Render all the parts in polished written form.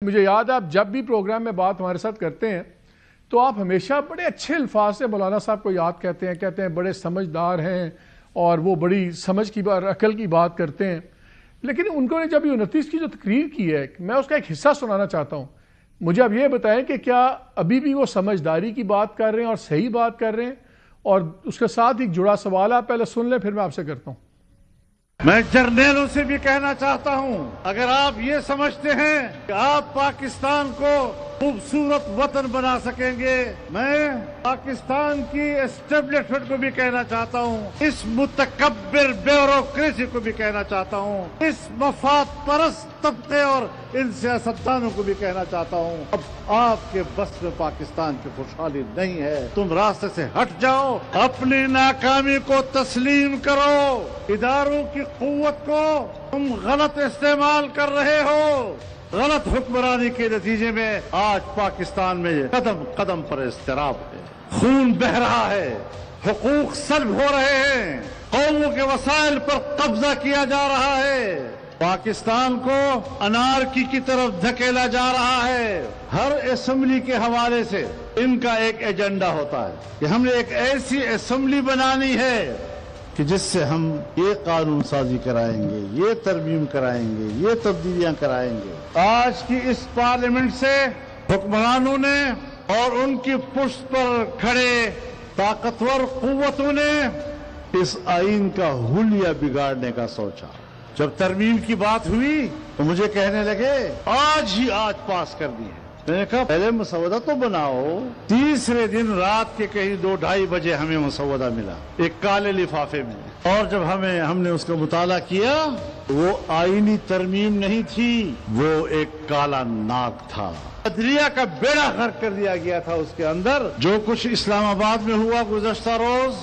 مجھے یاد ہے آپ جب بھی پروگرام میں بات ہمارے ساتھ کرتے ہیں تو آپ ہمیشہ بڑے اچھے الفاظ سے مولانا صاحب کو یاد کہتے ہیں بڑے سمجھدار ہیں اور وہ بڑی سمجھ کی بات عقل کی بات کرتے ہیں. لیکن ان کو نے جب 29 کی جو تقریر کی ہے میں اس کا ایک حصہ سنانا چاہتا ہوں. مجھے اب یہ بتائیں کہ کیا ابھی بھی وہ سمجھداری کی بات کر رہے ہیں اور صحیح بات کر رہے ہیں؟ اور اس کے ساتھ ایک جڑا سوال آپ پہلے سن لیں پھر میں آپ سے کرتا ہوں. میں جرنیلوں سے بھی کہنا چاہتا ہوں، اگر آپ یہ سمجھتے ہیں کہ آپ پاکستان کو خوبصورت وطن بنا سکیں گے، میں پاکستان کی اسٹیبلشمنٹ کو بھی کہنا چاہتا ہوں، اس متکبر بیوروکریسی کو بھی کہنا چاہتا ہوں، اس مفاد پرست طبقے اور ان سیاستدانوں کو بھی کہنا چاہتا ہوں، اب آپ کے بس میں پاکستان کی خوشحالی نہیں ہے. تم راستے سے ہٹ جاؤ، اپنی ناکامی کو تسلیم کرو. اداروں کی قوت کو تم غلط استعمال کر رہے ہو. غلط حکمرانی کے نتیجے میں آج پاکستان میں قدم قدم پر اضطراب ہے، خون بہہ رہا ہے، حقوق سلب ہو رہے ہیں، قوموں کے وسائل پر قبضہ کیا جا رہا ہے، پاکستان کو انارکی کی طرف دھکیلا جا رہا ہے. ہر اسمبلی کے حوالے سے ان کا ایک ایجنڈا ہوتا ہے کہ ہم نے ایک ایسی اسمبلی بنانی ہے کہ جس سے ہم یہ قانون سازی کرائیں گے، یہ ترمیم کرائیں گے، یہ تبدیلیاں کرائیں گے. آج کی اس پارلیمنٹ سے حکمرانوں نے اور ان کی پشت پر کھڑے طاقتور قوتوں نے اس آئین کا حلیہ بگاڑنے کا سوچا. جب ترمیم کی بات ہوئی تو مجھے کہنے لگے آج پاس کر دی ہے. میں نے کہا پہلے مسودہ تو بناؤ. تیسرے دن رات کے کہیں 2-2:30 بجے ہمیں مسودہ ملا ایک کالے لفافے میں، اور جب ہم نے اس کا مطالعہ کیا وہ آئینی ترمیم نہیں تھی، وہ ایک کالا ناک تھا. عدلیہ کا بیڑا غرق کر دیا گیا تھا اس کے اندر. جو کچھ اسلام آباد میں ہوا گزشتہ روز،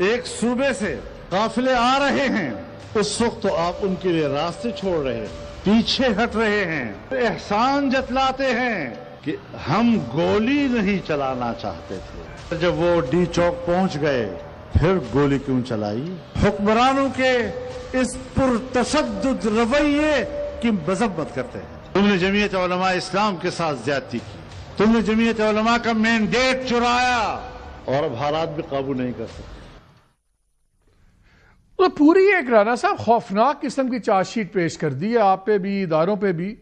ایک صوبے سے قافلے آ رہے ہیں، اس وقت تو آپ ان کے لیے راستے چھوڑ رہے ہیں، پیچھے ہٹ رہے ہیں، احسان جتلاتے ہیں کہ ہم گولی نہیں چلانا چاہتے تھے. جب وہ ڈی چوک پہنچ گئے پھر گولی کیوں چلائی؟ حکمرانوں کے اس پرتشدد رویے کی مذمت کرتے ہیں. تم نے جمعیت علماء اسلام کے ساتھ زیادتی کی، تم نے جمعیت علماء کا مینڈیٹ چرایا، اور اب حالات بھی قابو نہیں کر سکتے. تو پوری ایک رانا صاحب خوفناک قسم کی چارج شیٹ پیش کر دی ہے آپ پہ بھی، اداروں پہ بھی.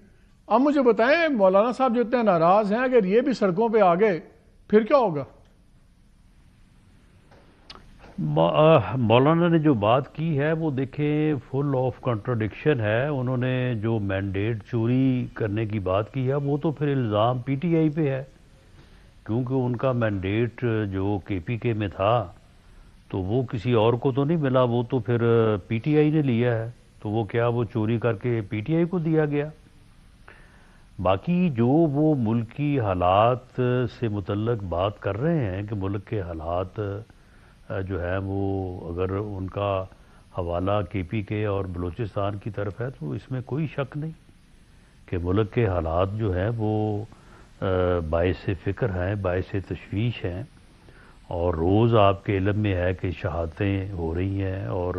اب مجھے بتائیں مولانا صاحب جو اتنے ناراض ہیں، اگر یہ بھی سڑکوں پہ آ گئے پھر کیا ہوگا؟ مولانا نے جو بات کی ہے وہ دیکھیں فل آف کنٹراڈکشن ہے. انہوں نے جو مینڈیٹ چوری کرنے کی بات کی ہے وہ تو پھر الزام پی ٹی آئی پہ ہے، کیونکہ ان کا مینڈیٹ جو کے پی کے میں تھا تو وہ کسی اور کو تو نہیں ملا، وہ تو پھر پی ٹی آئی نے لیا ہے. تو وہ کیا وہ چوری کر کے پی ٹی آئی کو دیا گیا؟ باقی جو وہ ملکی حالات سے متعلق بات کر رہے ہیں کہ ملک کے حالات جو ہے وہ اگر ان کا حوالہ کے پی کے اور بلوچستان کی طرف ہے تو اس میں کوئی شک نہیں کہ ملک کے حالات جو ہیں وہ باعث فکر ہیں، باعث تشویش ہیں. اور روز آپ کے علم میں ہے کہ شہادتیں ہو رہی ہیں اور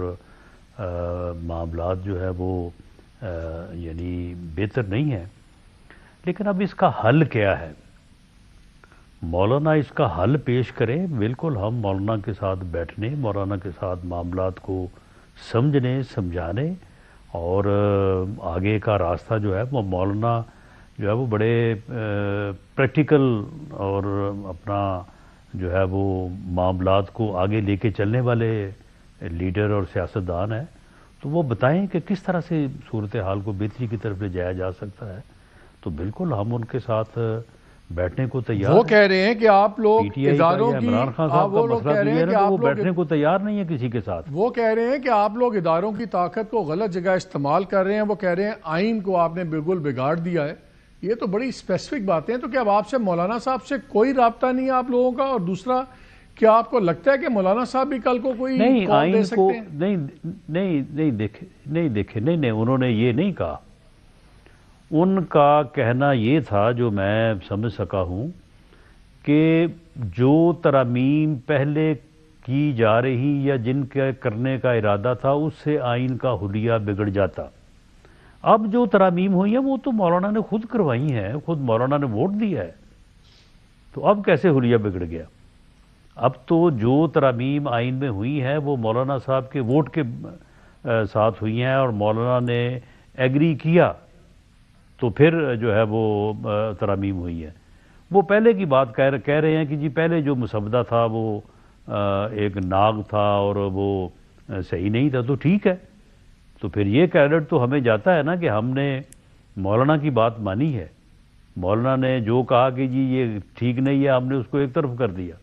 معاملات جو ہے وہ یعنی بہتر نہیں ہیں. لیکن اب اس کا حل کیا ہے؟ مولانا اس کا حل پیش کریں. بالکل ہم مولانا کے ساتھ بیٹھنے، مولانا کے ساتھ معاملات کو سمجھنے سمجھانے اور آگے کا راستہ جو ہے وہ مولانا جو ہے وہ بڑے پریکٹیکل اور اپنا جو ہے وہ معاملات کو آگے لے کے چلنے والے لیڈر اور سیاستدان ہیں. تو وہ بتائیں کہ کس طرح سے صورتحال کو بہتری کی طرف لے جایا جا سکتا ہے. تو بالکل ہم ان کے ساتھ بیٹھنے کو تیار ہیں. وہ کہہ رہے ہیں کہ آپ لوگ پی ٹی آئی کا یا عمران خان صاحب کا مسئلہ تو یہ ہے نا کہ وہ بیٹھنے کو تیار نہیں ہے کسی کے ساتھ. وہ کہہ رہے ہیں کہ آپ لوگ اداروں کی طاقت کو غلط جگہ استعمال کر رہے ہیں. وہ کہہ رہے ہیں آئین کو آپ نے بالکل بگاڑ دیا ہے. یہ تو بڑی اسپیسیفک باتیں ہیں. تو کیا اب آپ سے مولانا صاحب سے کوئی رابطہ نہیں ہے آپ لوگوں کا؟ اور دوسرا کیا آپ کو لگتا ہے کہ مولانا صاحب بھی کل کو کوئی کال دے سکتے ہیں؟ نہیں دیکھیں انہوں نے یہ نہیں کہا. ان کا کہنا یہ تھا جو میں سمجھ سکا ہوں کہ جو ترامیم پہلے کی جا رہی یا جن کے کرنے کا ارادہ تھا اس سے آئین کا حلیہ بگڑ جاتا. اب جو ترامیم ہوئی ہیں وہ تو مولانا نے خود کروائی ہیں، خود مولانا نے ووٹ دیا ہے، تو اب کیسے حلیہ بگڑ گیا؟ اب تو جو ترامیم آئین میں ہوئی ہیں وہ مولانا صاحب کے ووٹ کے ساتھ ہوئی ہیں، اور مولانا نے ایگری کیا تو پھر جو ہے وہ ترامیم ہوئی ہے۔ وہ پہلے کی بات کہہ رہے ہیں کہ جی پہلے جو مسودہ تھا وہ ایک ناگ تھا اور وہ صحیح نہیں تھا، تو ٹھیک ہے، تو پھر یہ کریڈٹ تو ہمیں جاتا ہے نا کہ ہم نے مولانا کی بات مانی ہے، مولانا نے جو کہا کہ جی یہ ٹھیک نہیں ہے ہم نے اس کو ایک طرف کر دیا۔